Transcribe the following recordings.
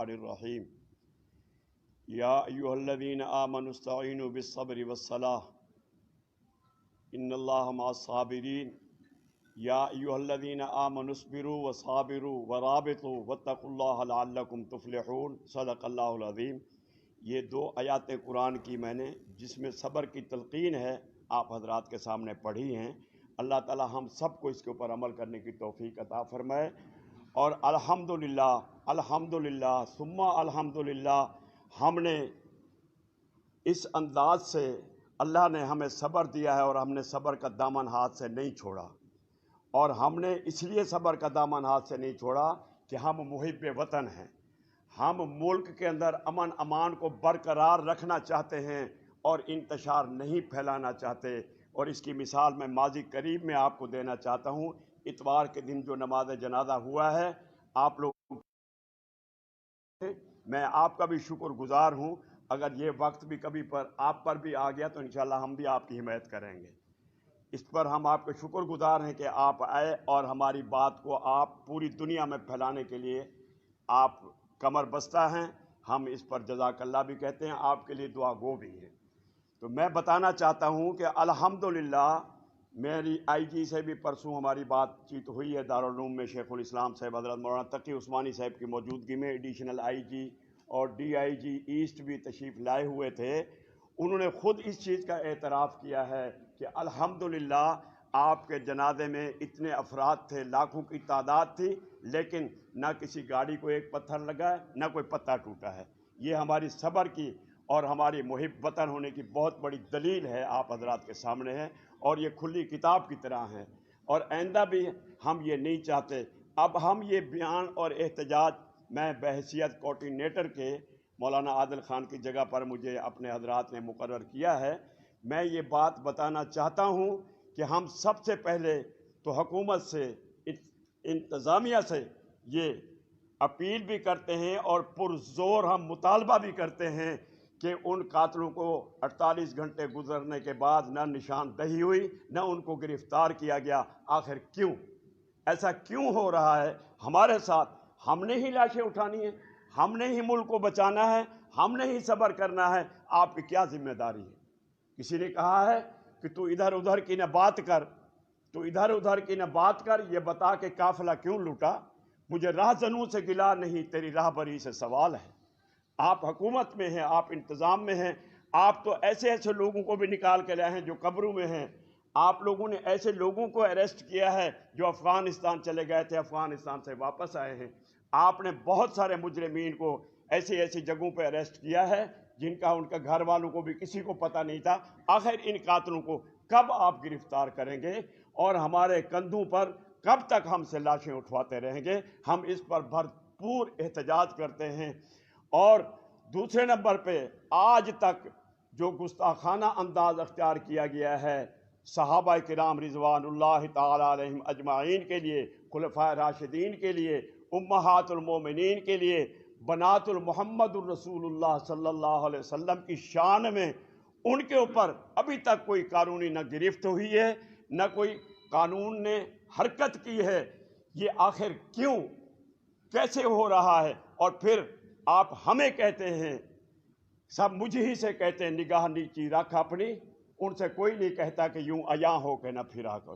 الرحیم یا ایھا الذین آمنوا استعینوا بالصبر والصلاۃ ان اللہ مع الصابرین یا ایھا الذین آمنوا اصبروا وصابروا ورابطوا واتقوا اللہ لعلکم تفلحون صدق اللہ العظیم۔ یہ دو آیات قرآن کی میں نے جس میں صبر کی تلقین ہے آپ حضرات کے سامنے پڑھی ہیں۔ اللہ تعالی ہم سب کو اس کے اوپر عمل کرنے کی توفیق عطا فرمائے، اور الحمدللہ ثم الحمدللہ ہم نے اس انداز سے اللہ نے ہمیں صبر دیا ہے اور ہم نے صبر کا دامن ہاتھ سے نہیں چھوڑا، اور ہم نے اس لیے صبر کا دامن ہاتھ سے نہیں چھوڑا کہ ہم محب وطن ہیں، ہم ملک کے اندر امن امان کو برقرار رکھنا چاہتے ہیں اور انتشار نہیں پھیلانا چاہتے۔ اور اس کی مثال میں ماضی قریب میں آپ کو دینا چاہتا ہوں۔ اتوار کے دن جو نماز جنازہ ہوا ہے، آپ لوگ، میں آپ کا بھی شکر گزار ہوں۔ اگر یہ وقت بھی کبھی پر آپ پر بھی آ گیا تو انشاءاللہ ہم بھی آپ کی حمایت کریں گے۔ اس پر ہم آپ کے شکر گزار ہیں کہ آپ آئے اور ہماری بات کو آپ پوری دنیا میں پھیلانے کے لیے آپ کمر بستہ ہیں۔ ہم اس پر جزاک اللہ بھی کہتے ہیں، آپ کے لیے دعا گو بھی ہیں۔ تو میں بتانا چاہتا ہوں کہ الحمدللہ میری آئی جی سے بھی پرسوں ہماری بات چیت ہوئی ہے دارالعلوم میں، شیخ الاسلام صاحب حضرت مولانا تقی عثمانی صاحب کی موجودگی میں ایڈیشنل آئی جی اور ڈی آئی جی ایسٹ بھی تشریف لائے ہوئے تھے۔ انہوں نے خود اس چیز کا اعتراف کیا ہے کہ الحمدللہ آپ کے جنازے میں اتنے افراد تھے، لاکھوں کی تعداد تھی، لیکن نہ کسی گاڑی کو ایک پتھر لگا ہے، نہ کوئی پتا ٹوٹا ہے۔ یہ ہماری صبر کی اور ہماری محب وطن ہونے کی بہت بڑی دلیل ہے، آپ حضرات کے سامنے ہے، اور یہ کھلی کتاب کی طرح ہے، اور آئندہ بھی ہم یہ نہیں چاہتے۔ اب ہم یہ بیان اور احتجاج، میں بحیثیت کوآرڈینیٹر کے مولانا عادل خان کی جگہ پر مجھے اپنے حضرات نے مقرر کیا ہے، میں یہ بات بتانا چاہتا ہوں کہ ہم سب سے پہلے تو حکومت سے، انتظامیہ سے یہ اپیل بھی کرتے ہیں اور پرزور ہم مطالبہ بھی کرتے ہیں کہ ان قاتلوں کو 48 گھنٹے گزرنے کے بعد نہ نشاندہی ہوئی، نہ ان کو گرفتار کیا گیا۔ آخر کیوں ایسا کیوں ہو رہا ہے ہمارے ساتھ؟ ہم نے ہی لاشیں اٹھانی ہیں، ہم نے ہی ملک کو بچانا ہے، ہم نے ہی صبر کرنا ہے۔ آپ کی کیا ذمہ داری ہے؟ کسی نے کہا ہے کہ تو ادھر ادھر کی نہ بات کر، تو ادھر ادھر کی نہ بات کر، یہ بتا کہ قافلہ کیوں لوٹا؟ مجھے راہ زنوں سے گلا نہیں، تیری راہ بری سے سوال ہے۔ آپ حکومت میں ہیں، آپ انتظام میں ہیں، آپ تو ایسے ایسے لوگوں کو بھی نکال کے لائے ہیں جو قبروں میں ہیں۔ آپ لوگوں نے ایسے لوگوں کو اریسٹ کیا ہے جو افغانستان چلے گئے تھے، افغانستان سے واپس آئے ہیں۔ آپ نے بہت سارے مجرمین کو ایسی ایسی جگہوں پہ اریسٹ کیا ہے جن کا ان کے گھر والوں کو بھی کسی کو پتہ نہیں تھا۔ آخر ان قاتلوں کو کب آپ گرفتار کریں گے اور ہمارے کندھوں پر کب تک ہم سے لاشیں اٹھواتے رہیں گے؟ ہم اس پر بھرپور احتجاج کرتے ہیں۔ اور دوسرے نمبر پہ آج تک جو گستاخانہ انداز اختیار کیا گیا ہے صحابہ کرام رضوان اللہ تعالی علیہم اجمعین کے لیے، خلفائے راشدین کے لیے، امہات المومنین کے لیے، بنات المحمد الرسول اللہ صلی اللہ علیہ وسلم کی شان میں، ان کے اوپر ابھی تک کوئی قانونی نہ گرفت ہوئی ہے، نہ کوئی قانون نے حرکت کی ہے۔ یہ آخر کیوں، کیسے ہو رہا ہے؟ اور پھر آپ ہمیں کہتے ہیں، سب مجھ ہی سے کہتے ہیں نگاہ نیچی رکھ اپنی، ان سے کوئی نہیں کہتا کہ یوں عیاں ہو کے نہ پھرا کرو۔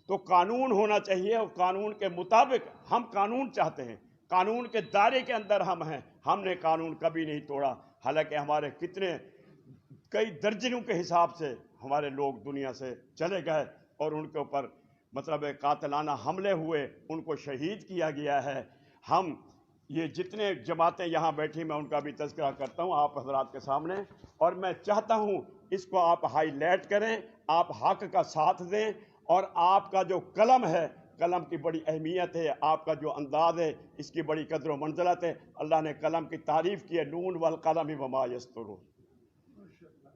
تو قانون ہونا چاہیے، اور قانون کے مطابق ہم قانون چاہتے ہیں، قانون کے دائرے کے اندر ہم ہیں۔ ہم نے قانون کبھی نہیں توڑا، حالانکہ ہمارے کئی درجنوں کے حساب سے ہمارے لوگ دنیا سے چلے گئے اور ان کے اوپر قاتلانہ حملے ہوئے، ان کو شہید کیا گیا ہے۔ ہم یہ جتنے جماعتیں یہاں بیٹھی، میں ان کا بھی تذکرہ کرتا ہوں آپ حضرات کے سامنے، اور میں چاہتا ہوں اس کو آپ ہائی لائٹ کریں، آپ حق کا ساتھ دیں، اور آپ کا جو قلم ہے، قلم کی بڑی اہمیت ہے، آپ کا جو انداز ہے اس کی بڑی قدر و منزلت ہے۔ اللہ نے قلم کی تعریف کی ہے، نون والقلم وما یسطرون،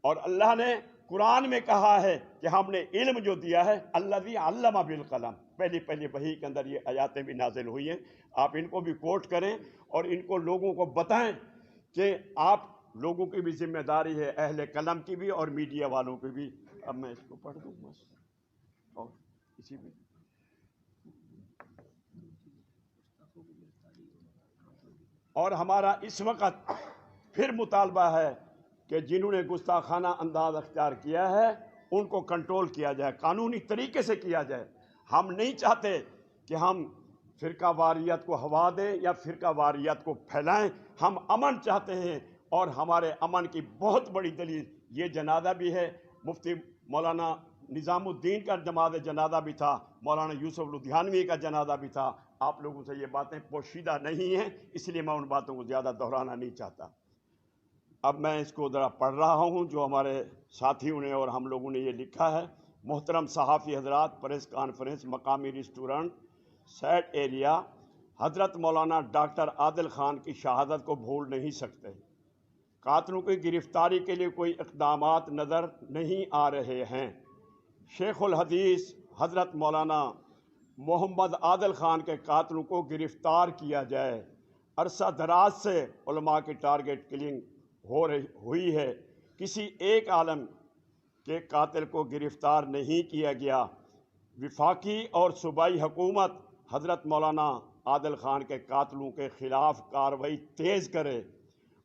اور اللہ نے قرآن میں کہا ہے کہ ہم نے علم جو دیا ہے، الذی علم بالقلم، پہلی وحی کے اندر یہ آیاتیں بھی نازل ہوئی ہیں۔ آپ ان کو بھی کوٹ کریں اور ان کو لوگوں کو بتائیں کہ آپ لوگوں کی بھی ذمہ داری ہے، اہل قلم کی بھی اور میڈیا والوں کی بھی۔ اب میں اس کو پڑھ دوں بس، اور اسی میں اور ہمارا اس وقت پھر مطالبہ ہے کہ جنہوں نے گستاخانہ انداز اختیار کیا ہے ان کو کنٹرول کیا جائے، قانونی طریقے سے کیا جائے۔ ہم نہیں چاہتے کہ ہم فرقہ واریت کو ہوا دیں یا فرقہ واریت کو پھیلائیں، ہم امن چاہتے ہیں، اور ہمارے امن کی بہت بڑی دلیل یہ جنازہ بھی ہے۔ مفتی مولانا نظام الدین کا نماز جنازہ بھی تھا، مولانا یوسف لدھیانوی کا جنازہ بھی تھا۔ آپ لوگوں سے یہ باتیں پوشیدہ نہیں ہیں، اس لیے میں ان باتوں کو زیادہ دہرانا نہیں چاہتا۔ اب میں اس کو ذرا پڑھ رہا ہوں جو ہمارے ساتھیوں نے اور ہم لوگوں نے یہ لکھا ہے۔ محترم صحافی حضرات، پریس کانفرنس، مقامی ریسٹورنٹ، سیٹ ایریا، حضرت مولانا ڈاکٹر عادل خان کی شہادت کو بھول نہیں سکتے۔ قاتلوں کی گرفتاری کے لیے کوئی اقدامات نظر نہیں آ رہے ہیں۔ شیخ الحدیث حضرت مولانا محمد عادل خان کے قاتلوں کو گرفتار کیا جائے۔ عرصہ دراز سے علماء کی ٹارگٹ کلنگ ہوئی ہے، کسی ایک عالم کے قاتل کو گرفتار نہیں کیا گیا۔ وفاقی اور صوبائی حکومت حضرت مولانا عادل خان کے قاتلوں کے خلاف کارروائی تیز کرے۔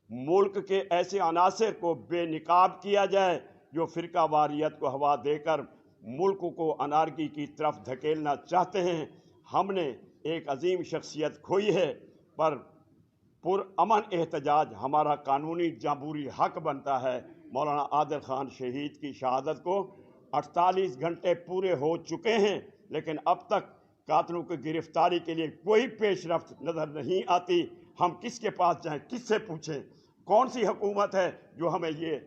ملک کے ایسے عناصر کو بے نقاب کیا جائے جو فرقہ واریت کو ہوا دے کر ملک کو انارکی کی طرف دھکیلنا چاہتے ہیں۔ ہم نے ایک عظیم شخصیت کھوئی ہے، پر امن احتجاج ہمارا قانونی جمہوری حق بنتا ہے۔ مولانا عادل خان شہید کی شہادت کو 48 گھنٹے پورے ہو چکے ہیں، لیکن اب تک قاتلوں کی گرفتاری کے لیے کوئی پیش رفت نظر نہیں آتی۔ ہم کس کے پاس جائیں، کس سے پوچھیں؟ کون سی حکومت ہے جو ہمیں یہ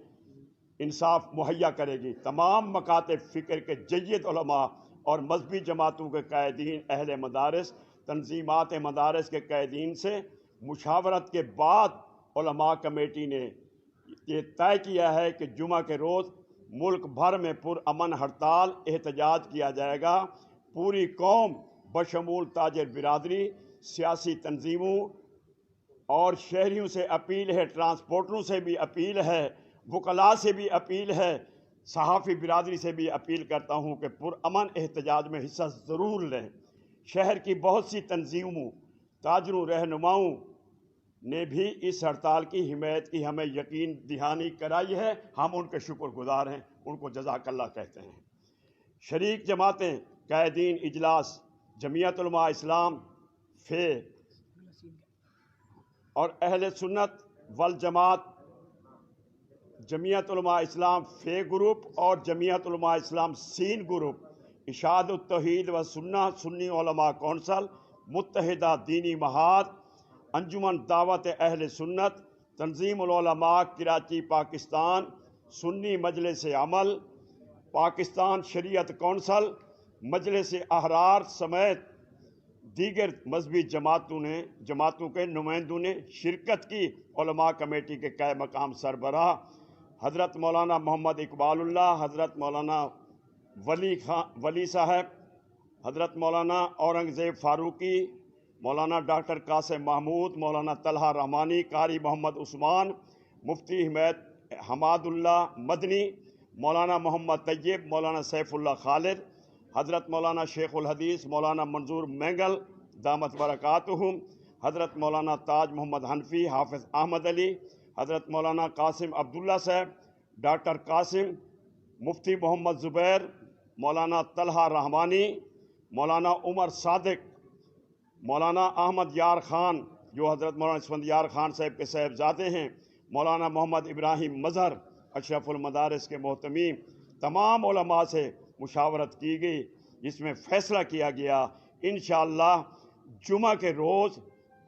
انصاف مہیا کرے گی؟ تمام مکاتب فکر کے جید علماء اور مذہبی جماعتوں کے قائدین، اہل مدارس، تنظیمات مدارس کے قائدین سے مشاورت کے بعد علماء کمیٹی نے یہ طے کیا ہے کہ جمعہ کے روز ملک بھر میں پرامن ہڑتال احتجاج کیا جائے گا۔ پوری قوم بشمول تاجر برادری، سیاسی تنظیموں اور شہریوں سے اپیل ہے، ٹرانسپورٹروں سے بھی اپیل ہے، وکلاء سے بھی اپیل ہے، صحافی برادری سے بھی اپیل کرتا ہوں کہ پرامن احتجاج میں حصہ ضرور لیں۔ شہر کی بہت سی تنظیموں، تاجروں، رہنماؤں نے بھی اس ہڑتال کی حمایت کی ہمیں یقین دہانی کرائی ہے۔ ہم ان کے شکر گزار ہیں، ان کو جزاک اللہ کہتے ہیں۔ شریک جماعتیں، قائدین اجلاس، جمعیت علماء اسلام فے اور اہل سنت والجماعت، جمعیت علماء اسلام فے گروپ اور جمعیت علماء اسلام سین گروپ، اشاعت التوحید و سنہ سنی علماء کونسل، متحدہ دینی محاذ، انجمن دعوت اہل سنت، تنظیم العلماء کراچی پاکستان، سنی مجلس عمل، پاکستان شریعت کونسل، مجلس احرار سمیت دیگر مذہبی جماعتوں کے نمائندوں نے شرکت کی۔ علماء کمیٹی کے قائم مقام سربراہ حضرت مولانا محمد اقبال اللہ، حضرت مولانا ولی صاحب، حضرت مولانا اورنگزیب فاروقی، مولانا ڈاکٹر قاسم محمود، مولانا طلحہ رحمانی، قاری محمد عثمان، مفتی حماد اللہ مدنی، مولانا محمد طیب، مولانا سیف اللہ خالد، حضرت مولانا شیخ الحدیث مولانا منظور مینگل دامت برکاتہم، حضرت مولانا تاج محمد حنفی، حافظ احمد علی، حضرت مولانا قاسم عبداللہ صاحب، ڈاکٹر قاسم، مفتی محمد زبیر، مولانا طلحہ رحمانی، مولانا عمر صادق، مولانا احمد یار خان جو حضرت مولانا اسفندیار خان صاحب کے صاحبزادے ہیں، مولانا محمد ابراہیم مظہر اشرف المدارس کے محتمیم، تمام علماء سے مشاورت کی گئی، جس میں فیصلہ کیا گیا انشاءاللہ جمعہ کے روز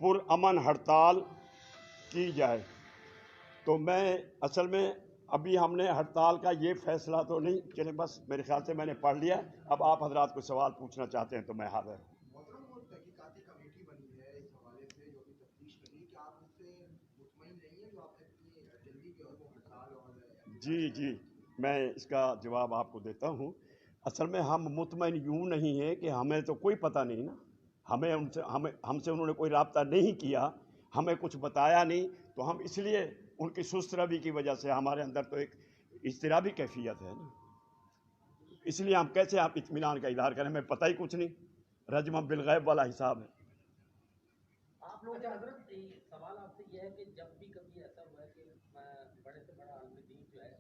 پرامن ہڑتال کی جائے۔ تو میں اصل میں ابھی ہم نے ہڑتال کا یہ فیصلہ تو نہیں، چلیں بس میرے خیال سے میں نے پڑھ لیا۔ اب آپ حضرات کو سوال پوچھنا چاہتے ہیں تو میں حاضر ہوں۔ جی میں اس کا جواب آپ کو دیتا ہوں۔ اصل میں ہم مطمئن یوں نہیں ہیں کہ ہمیں تو کوئی پتہ نہیں نا، ہم سے انہوں نے کوئی رابطہ نہیں کیا، ہمیں کچھ بتایا نہیں، تو ہم اس لیے ان کی سست روی کی وجہ سے ہمارے اندر تو ایک اضطرابی کیفیت ہے نا، اس لیے ہم کیسے آپ اطمینان کا اظہار کریں؟ ہمیں پتہ ہی کچھ نہیں، رجم بالغیب والا حساب ہے۔ آپ لوگ حضرت سوال ہے کہ جب بھی کبھی ایسا ہوا ہے کہ بڑے سے بڑا عالم دین جو ہے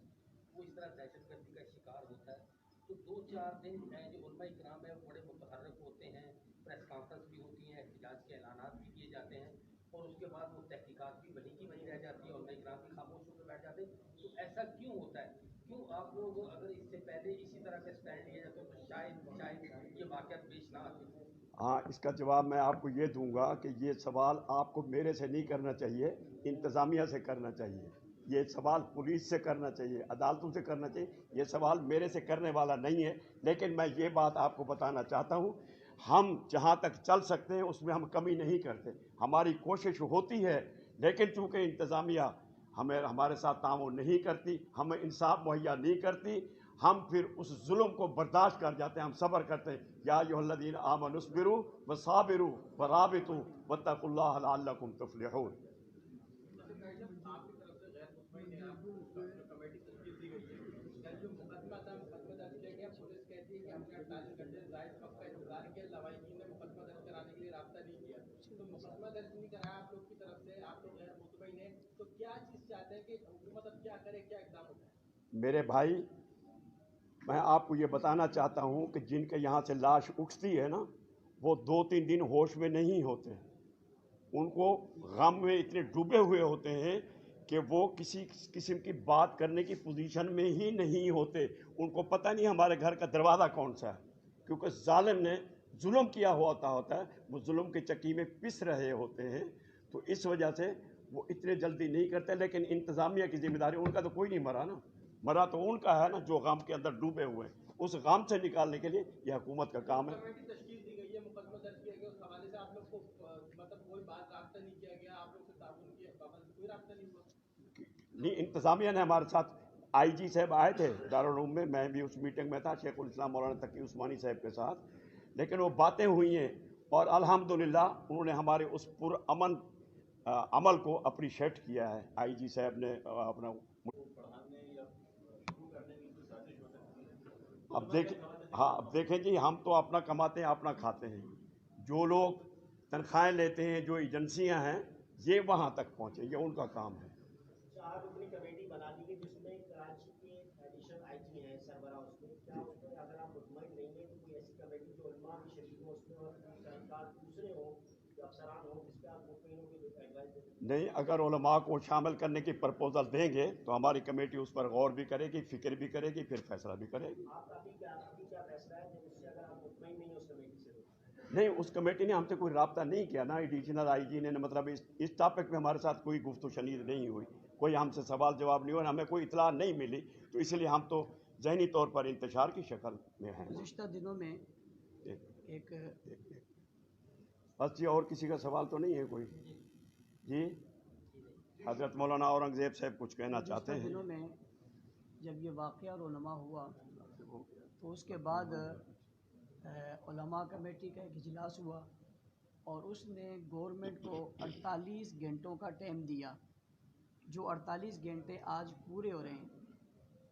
وہ اس طرح دہشت گردی کا شکار ہوتا ہے تو 2-4 دن جو علماء کرام ہے وہ بڑے متحرک ہوتے ہیں، پریس کانفرنس بھی ہوتی ہیں، احتجاج کے اعلانات بھی کیے جاتے ہیں اور اس کے بعد وہ تحقیقات بھی وہیں کی وہیں رہ جاتی ہے، علماء کرام بھی خاموش ہو کے بیٹھ جاتے ہیں. تو ایسا کیوں ہوتا ہے؟ کیوں آپ لوگ اگر اس سے پہلے اسی طرح کا اسٹینڈ لیا جاتا تو شاید یہ واقعات پیش نہ آتے؟ ہاں، اس کا جواب میں آپ کو یہ دوں گا کہ یہ سوال آپ کو میرے سے نہیں کرنا چاہیے، انتظامیہ سے کرنا چاہیے. یہ سوال پولیس سے کرنا چاہیے، عدالتوں سے کرنا چاہیے. یہ سوال میرے سے کرنے والا نہیں ہے. لیکن میں یہ بات آپ کو بتانا چاہتا ہوں، ہم جہاں تک چل سکتے ہیں اس میں ہم کمی نہیں کرتے. ہماری کوشش ہوتی ہے، لیکن چونکہ انتظامیہ ہمارے ساتھ تعاون نہیں کرتی، ہمیں انصاف مہیا نہیں کرتی، ہم پھر اس ظلم کو برداشت کر جاتے ہیں، ہم صبر کرتے ہیں. یا ایھا الذین آمنوا اصبروا وصابروا ورابطوا واتقوا اللہ لعلکم تفلحون. میرے بھائی، میں آپ کو یہ بتانا چاہتا ہوں کہ جن کے یہاں سے لاش اٹھتی ہے نا، وہ 2-3 دن ہوش میں نہیں ہوتے. ان کو غم میں اتنے ڈوبے ہوئے ہوتے ہیں کہ وہ کسی قسم کی بات کرنے کی پوزیشن میں ہی نہیں ہوتے. ان کو پتہ نہیں ہمارے گھر کا دروازہ کون سا ہے، کیونکہ ظالم نے ظلم کیا ہوتا ہے، وہ ظلم کے چکی میں پس رہے ہوتے ہیں. تو اس وجہ سے وہ اتنے جلدی نہیں کرتے. لیکن انتظامیہ کی ذمہ داری، ان کا تو کوئی نہیں مرا نا، مرا تو ان کا ہے نا جو غم کے اندر ڈوبے ہوئے ہیں. اس غم سے نکالنے کے لیے یہ حکومت کا کام ہے. نہیں، انتظامیہ نے ہمارے ساتھ، آئی جی صاحب آئے تھے دارالعلوم میں بھی اس میٹنگ میں تھا شیخ الاسلام مولانا تقی عثمانی صاحب کے ساتھ. لیکن وہ باتیں ہوئی ہیں اور الحمدللہ انہوں نے ہمارے اس پرامن عمل کو اپریشیٹ کیا ہے. آئی جی صاحب نے اپنا اب دیکھیں جی، ہم تو اپنا کماتے ہیں، اپنا کھاتے ہیں. جو لوگ تنخواہیں لیتے ہیں، جو ایجنسیاں ہیں، یہ وہاں تک پہنچے، یہ ان کا کام ہے. 4 رکنی کمیٹی بنا دی گئی جس میں کراچی کے ایڈیشنل آئی جی ہیں سربراہ. اس میں کیا اس میں اگر آپ مطمئن نہیں ہیں تو کوئی ایسی کمیٹی جو علماء بھی شریک ہوں اس میں اور تحقیقات دوسرے ہوں یا افسران ہوں جس پہ آپ مطمئن ہوں کہ ایڈوائز دیں؟ نہیں، اگر علماء کو شامل کرنے کی پرپوزل دیں گے تو ہماری کمیٹی اس پر غور بھی کرے گی، فکر بھی کرے گی، پھر فیصلہ بھی کرے گی. آپ کا ابھی کیا فیصلہ ہے جس سے اگر آپ مطمئن نہیں ہیں اس کمیٹی سے؟ نہیں، اس کمیٹی نے ہم سے کوئی رابطہ نہیں کیا نا. ایڈیشنل آئی جی نے مطلب اس ٹاپک میں ہمارے ساتھ کوئی گفت و شنید نہیں ہوئی، کوئی ہم سے سوال جواب نہیں ہوا، ہمیں کوئی اطلاع نہیں ملی. تو اس لیے ہم تو ذہنی طور پر انتشار کی شکل میں ہیں. گزشتہ دنوں میں ایک بس جی، اور کسی کا سوال تو نہیں ہے کوئی؟ جی، حضرت مولانا اورنگزیب صاحب کچھ کہنا چاہتے ہیں. دنوں میں جب یہ واقعہ رونما ہوا تو اس کے بعد علماء کمیٹی کا ایک اجلاس ہوا اور اس نے گورنمنٹ کو 48 گھنٹوں کا ٹائم دیا، جو 48 گھنٹے آج پورے ہو رہے ہیں.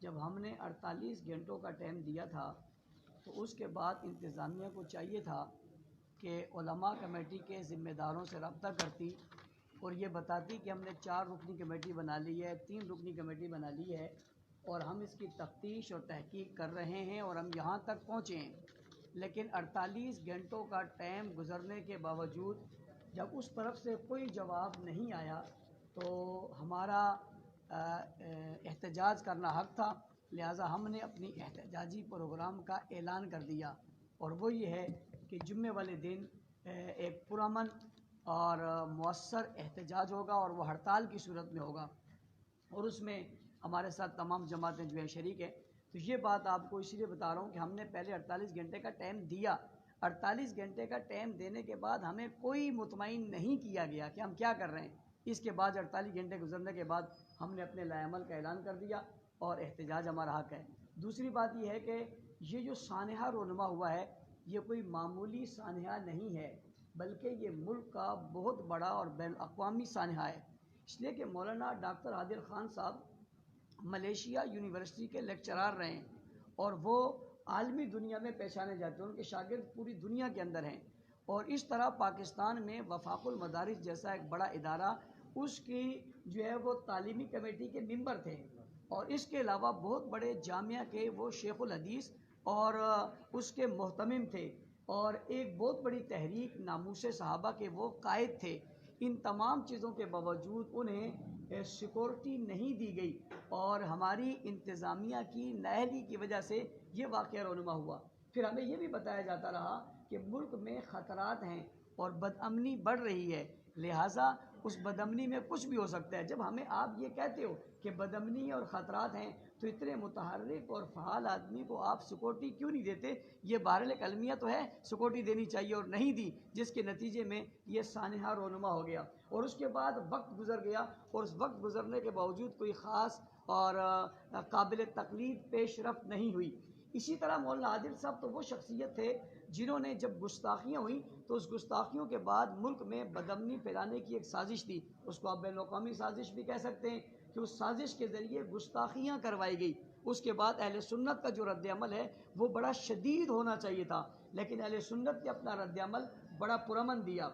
جب ہم نے 48 گھنٹوں کا ٹائم دیا تھا تو اس کے بعد انتظامیہ کو چاہیے تھا کہ علماء کمیٹی کے ذمہ داروں سے رابطہ کرتی اور یہ بتاتی کہ ہم نے 4 رکنی کمیٹی بنا لی ہے، 3 رکنی کمیٹی بنا لی ہے اور ہم اس کی تفتیش اور تحقیق کر رہے ہیں اور ہم یہاں تک پہنچے ہیں. لیکن 48 گھنٹوں کا ٹائم گزرنے کے باوجود جب اس طرف سے کوئی جواب نہیں آیا تو ہمارا احتجاج کرنا حق تھا. لہٰذا ہم نے اپنی احتجاجی پروگرام کا اعلان کر دیا اور وہ یہ ہے کہ جمعے والے دن ایک پرامن اور مؤثر احتجاج ہوگا اور وہ ہڑتال کی صورت میں ہوگا اور اس میں ہمارے ساتھ تمام جماعتیں جو ہیں شریک ہیں. تو یہ بات آپ کو اس لیے بتا رہا ہوں کہ ہم نے پہلے 48 گھنٹے کا ٹائم دیا. 48 گھنٹے کا ٹائم دینے کے بعد ہمیں کوئی مطمئن نہیں کیا گیا کہ ہم کیا کر رہے ہیں. اس کے بعد 48 گھنٹے گزرنے کے بعد ہم نے اپنے لائے عمل کا اعلان کر دیا اور احتجاج ہمارا حق ہے. دوسری بات یہ ہے کہ یہ جو سانحہ رونما ہوا ہے یہ کوئی معمولی سانحہ نہیں ہے، بلکہ یہ ملک کا بہت بڑا اور بین الاقوامی سانحہ ہے. اس لیے کہ مولانا ڈاکٹر عادل خان صاحب ملیشیا یونیورسٹی کے لیکچرار رہے ہیں اور وہ عالمی دنیا میں پہچانے جاتے ہیں، ان کے شاگرد پوری دنیا کے اندر ہیں. اور اس طرح پاکستان میں وفاق المدارس جیسا ایک بڑا ادارہ اس کی جو ہے وہ تعلیمی کمیٹی کے ممبر تھے، اور اس کے علاوہ بہت بڑے جامعہ کے وہ شیخ الحدیث اور اس کے محتمم تھے، اور ایک بہت بڑی تحریک ناموس صحابہ کے وہ قائد تھے۔ ان تمام چیزوں کے باوجود انہیں سیکورٹی نہیں دی گئی، اور ہماری انتظامیہ کی نااہلی کی وجہ سے یہ واقعہ رونما ہوا۔ پھر ہمیں یہ بھی بتایا جاتا رہا کہ ملک میں خطرات ہیں اور بدامنی بڑھ رہی ہے، لہٰذا اس بدامنی میں کچھ بھی ہو سکتا ہے۔ جب ہمیں آپ یہ کہتے ہو کہ بدامنی اور خطرات ہیں تو اتنے متحرک اور فعال آدمی کو آپ سیکورٹی کیوں نہیں دیتے؟ یہ بہرحال ایک المیہ تو ہے، سیکورٹی دینی چاہیے اور نہیں دی، جس کے نتیجے میں یہ سانحہ رونما ہو گیا، اور اس کے بعد وقت گزر گیا، اور اس وقت گزرنے کے باوجود کوئی خاص اور قابل تقلید پیش رفت نہیں ہوئی۔ اسی طرح مولانا عادل صاحب تو وہ شخصیت تھے جنہوں نے جب گستاخیاں ہوئیں تو اس گستاخیوں کے بعد ملک میں بدامنی پھیلانے کی ایک سازش تھی، اس کو آپ بین الاقوامی سازش بھی کہہ سکتے ہیں، کہ اس سازش کے ذریعے گستاخیاں کروائی گئی۔ اس کے بعد اہل سنت کا جو رد عمل ہے وہ بڑا شدید ہونا چاہیے تھا، لیکن اہل سنت نے اپنا رد عمل بڑا پرامن دیا۔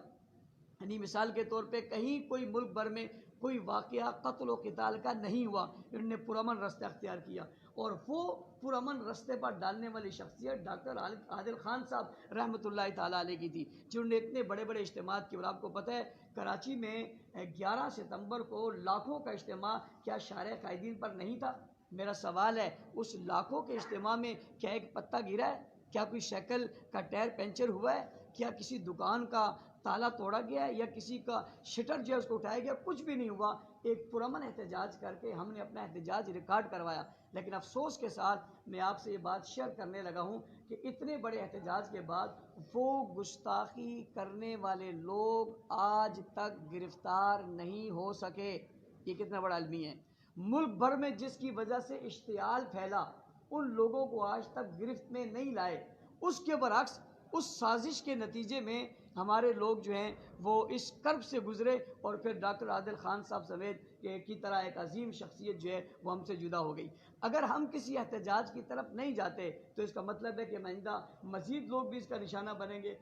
یعنی مثال کے طور پہ کہیں کوئی ملک بھر میں کوئی واقعہ قتل و قتال کا نہیں ہوا، انہوں نے پرامن رستہ اختیار کیا، اور وہ پرامن رستے پر ڈالنے والی شخصیت ڈاکٹر عادل خان صاحب رحمۃ اللہ تعالیٰ علیہ کی تھی، جنہوں نے اتنے بڑے بڑے اجتماعات کی، اور آپ کو پتہ ہے کراچی میں 11 ستمبر کو لاکھوں کا اجتماع کیا شارع قائدین پر نہیں تھا؟ میرا سوال ہے، اس لاکھوں کے اجتماع میں کیا ایک پتہ گرا ہے؟ کیا کوئی سائیکل کا ٹائر پنچر ہوا ہے؟ کیا کسی دکان کا تالا توڑا گیا ہے، یا کسی کا شٹر جو ہے اس کو اٹھایا گیا؟ کچھ بھی نہیں ہوا۔ ایک پرامن احتجاج کر کے ہم نے اپنا احتجاج ریکارڈ کروایا، لیکن افسوس کے ساتھ میں آپ سے یہ بات شیئر کرنے لگا ہوں کہ اتنے بڑے احتجاج کے بعد وہ گستاخی کرنے والے لوگ آج تک گرفتار نہیں ہو سکے۔ یہ کتنا بڑا المیہ ہے۔ ملک بھر میں جس کی وجہ سے اشتعال پھیلا، ان لوگوں کو آج تک گرفت میں نہیں لائے۔ اس کے برعکس اس سازش کے نتیجے میں ہمارے لوگ جو ہیں وہ اس کرب سے گزرے، اور پھر ڈاکٹر عادل خان صاحب سمیت کی طرح ایک عظیم شخصیت جو ہے وہ ہم سے جدا ہو گئی۔ اگر ہم کسی احتجاج کی طرف نہیں جاتے تو اس کا مطلب ہے کہ آئندہ مزید لوگ بھی اس کا نشانہ بنیں گے،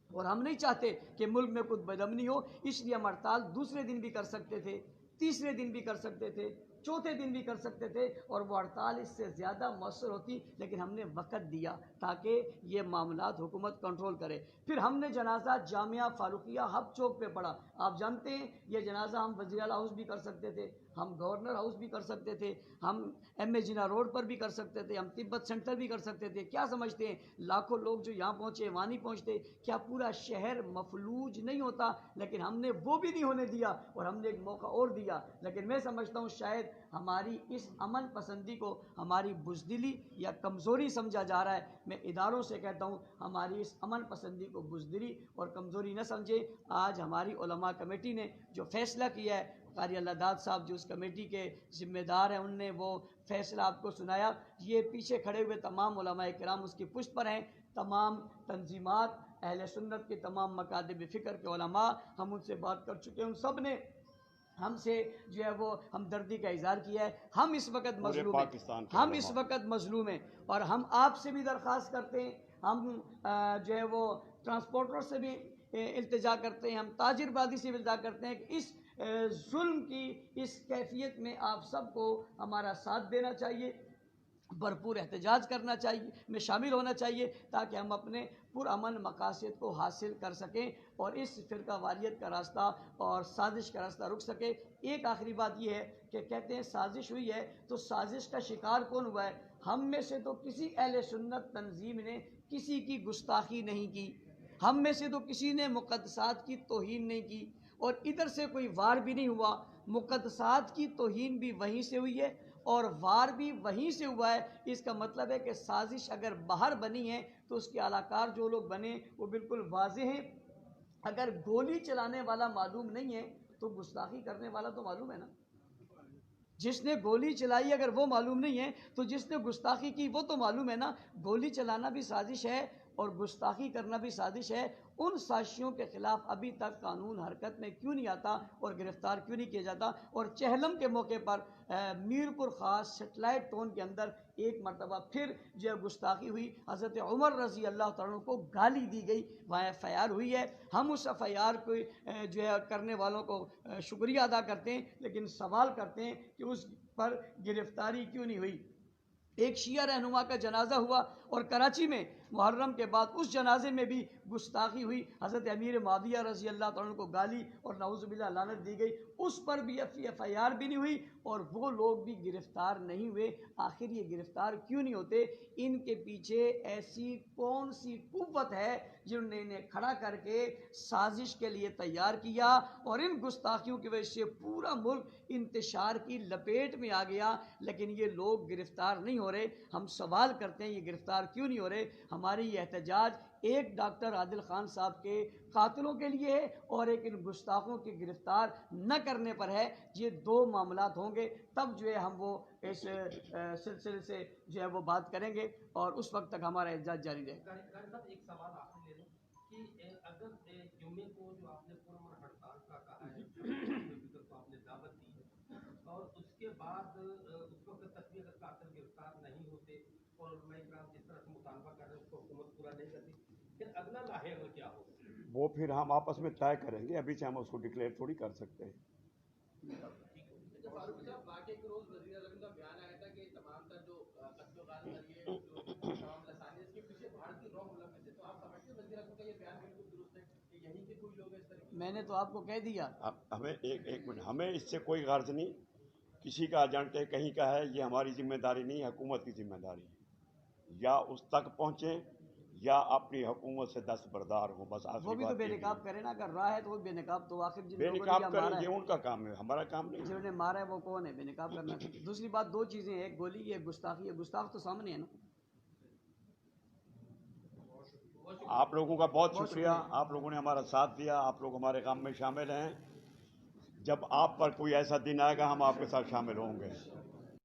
اور ہم نہیں چاہتے کہ ملک میں کچھ بدامنی ہو، اس لیے ہم ہڑتال دوسرے دن بھی کر سکتے تھے، تیسرے دن بھی کر سکتے تھے، چوتھے دن بھی کر سکتے تھے، اور وہ ہڑتال اس سے زیادہ مؤثر ہوتی، لیکن ہم نے وقت دیا تاکہ یہ معاملات حکومت کنٹرول کرے۔ پھر ہم نے جنازہ جامعہ فاروقیہ ہب چوک پہ پڑھا۔ آپ جانتے ہیں یہ جنازہ ہم وزیر اعلیٰ ہاؤس بھی کر سکتے تھے، ہم گورنر ہاؤس بھی کر سکتے تھے، ہم ایم اے جناح روڈ پر بھی کر سکتے تھے، ہم تبت سینٹر بھی کر سکتے تھے۔ کیا سمجھتے ہیں لاکھوں لوگ جو یہاں پہنچے وہاں نہیں پہنچتے؟ کیا پورا شہر مفلوج نہیں ہوتا؟ لیکن ہم نے وہ بھی نہیں ہونے دیا، اور ہم نے ایک موقع اور دیا۔ لیکن میں سمجھتا ہوں شاید ہماری اس امن پسندی کو ہماری بزدلی یا کمزوری سمجھا جا رہا ہے۔ میں اداروں سے کہتا ہوں ہماری اس امن پسندی کو بزدلی اور کمزوری نہ سمجھے۔ آج ہماری علماء کمیٹی نے جو فیصلہ کیا ہے، قاری اللہ داد صاحب جو اس کمیٹی کے ذمہ دار ہیں، ان نے وہ فیصلہ آپ کو سنایا۔ یہ پیچھے کھڑے ہوئے تمام علماء کرام اس کی پشت پر ہیں، تمام تنظیمات، اہل سنت کے تمام مکاتب فکر کے علماء، ہم ان سے بات کر چکے ہیں، ان سب نے ہم سے جو ہے وہ ہمدردی کا اظہار کیا ہے۔ ہم اس وقت مظلوم ہیں، ہم اس وقت مظلوم ہیں، اور ہم آپ سے بھی درخواست کرتے ہیں، ہم جو ہے وہ ٹرانسپورٹر سے بھی التجا کرتے ہیں، ہم تاجر بازی سے بھی التجا کرتے ہیں کہ اس ظلم کی اس کیفیت میں آپ سب کو ہمارا ساتھ دینا چاہیے، بھرپور احتجاج کرنا چاہیے، میں شامل ہونا چاہیے، تاکہ ہم اپنے پرامن مقاصد کو حاصل کر سکیں اور اس فرقہ واریت کا راستہ اور سازش کا راستہ رک سکے۔ ایک آخری بات یہ ہے کہ کہتے ہیں سازش ہوئی ہے تو سازش کا شکار کون ہوا ہے؟ ہم میں سے تو کسی اہل سنت تنظیم نے کسی کی گستاخی نہیں کی، ہم میں سے تو کسی نے مقدسات کی توہین نہیں کی، اور ادھر سے کوئی وار بھی نہیں ہوا۔ مقدسات کی توہین بھی وہیں سے ہوئی ہے اور وار بھی وہیں سے ہوا ہے۔ اس کا مطلب ہے کہ سازش اگر باہر بنی ہے تو اس کے اعلی کار جو لوگ بنے وہ بالکل واضح ہیں۔ اگر گولی چلانے والا معلوم نہیں ہے تو گستاخی کرنے والا تو معلوم ہے نا۔ جس نے گولی چلائی اگر وہ معلوم نہیں ہے تو جس نے گستاخی کی وہ تو معلوم ہے نا۔ گولی چلانا بھی سازش ہے اور گستاخی کرنا بھی سازش ہے، ان سازشوں کے خلاف ابھی تک قانون حرکت میں کیوں نہیں آتا اور گرفتار کیوں نہیں کیا جاتا؟ اور چہلم کے موقع پر میرپور خاص سیٹلائٹ ٹون کے اندر ایک مرتبہ پھر جو ہے گستاخی ہوئی، حضرت عمر رضی اللہ تعالیٰ عنہ کو گالی دی گئی، وہاں ایف آئی آر ہوئی ہے۔ ہم اس ایف آئی آر کو جو ہے کرنے والوں کو شکریہ ادا کرتے ہیں، لیکن سوال کرتے ہیں کہ اس پر گرفتاری کیوں نہیں ہوئی۔ ایک شیعہ رہنما کا جنازہ ہوا اور کراچی میں محرم کے بعد اس جنازے میں بھی گستاخی ہوئی، حضرت امیر معاویہ رضی اللہ تعالیٰ عنہ کو گالی اور نعوذ باللہ لعنت دی گئی، اس پر بھی ایف آئی آر بھی نہیں ہوئی اور وہ لوگ بھی گرفتار نہیں ہوئے۔ آخر یہ گرفتار کیوں نہیں ہوتے؟ ان کے پیچھے ایسی کون سی قوت ہے جنہوں نے انہیں کھڑا کر کے سازش کے لیے تیار کیا اور ان گستاخیوں کی وجہ سے پورا ملک انتشار کی لپیٹ میں آ گیا، لیکن یہ لوگ گرفتار نہیں ہو رہے۔ ہم سوال کرتے ہیں یہ گرفتار کیوں نہیں ہو رہے؟ ہماری یہ احتجاج ایک ڈاکٹر عادل خان صاحب کے قاتلوں کے لیے ہے اور ایک ان گستاخوں کے گرفتار نہ کرنے پر ہے۔ یہ دو معاملات ہوں گے تب جو ہے ہم وہ اس سلسلے سے جو ہے وہ بات کریں گے اور اس وقت تک ہمارا احتجاج جاری رہے گا۔ قاری صاحب ایک سوال آپ سے لے لیں کہ اگر جمعے کو جو آپ نے پرامن ہڑتال کا کہا ہے، فکر کو آپ نے دعوت دی ہے اور اس کے بعد اس وقت تک بھی اگر قاتل گرفتار نہیں ہوتے اور علماء کرام جس طرح سے مطالبہ کر رہے ہیں اس کو حکومت پورا نہیں کرتی، پھر اگلا لاحق کیا ہوگا؟ وہ پھر ہم آپس میں طے کریں گے، ابھی سے ہم اس کو ڈکلیئر تھوڑی کر سکتے ہیں۔ فاروق صاحب، واقعے کے روز وزیر اعظم کا بیان آیا تھا کہ تمام تر جو قتل و غارت کریے جو تمام لسانی اس کے پیچھے بھارتی رو ملوث ہے، تو آپ سمجھتے ہیں وزیر اعظم کا یہ بیان بالکل درست ہے کہ یہیں کے کوئی لوگ اس طرح؟ میں نے تو آپ کو کہہ دیا، ہمیں ایک منٹ، ہمیں اس سے کوئی غرض نہیں، کسی کا ایجنٹ ہے کہیں کا ہے، یہ ہماری ذمہ داری نہیں، حکومت کی ذمہ داری ہے، یا اس تک پہنچیں یا اپنی حکومت سے دستبردار ہوں، بس آخری وہ بھی تو بات بے یہی ہے۔ نقاب کرے نا، اگر رہا ہے تو وہ بے نقاب تو آخر جن بے لوگوں نے نقاب یا کریں، مارا یہ ہے، ان کا کام ہے، ہمارا کام نہیں۔ جنہوں نے مارا ہے وہ کون ہے؟ بے نقاب کرنا۔ دوسری بات، دو چیزیں ہیں، ایک گولی ہے، گستاخی ہے، گستاخ تو سامنے ہے نا۔ آپ لوگوں کا بہت شکریہ، آپ لوگوں نے ہمارا ساتھ دیا، آپ لوگ ہمارے کام میں شامل ہیں۔ جب آپ پر کوئی ایسا دن آئے گا ہم آپ کے ساتھ شامل ہوں گے۔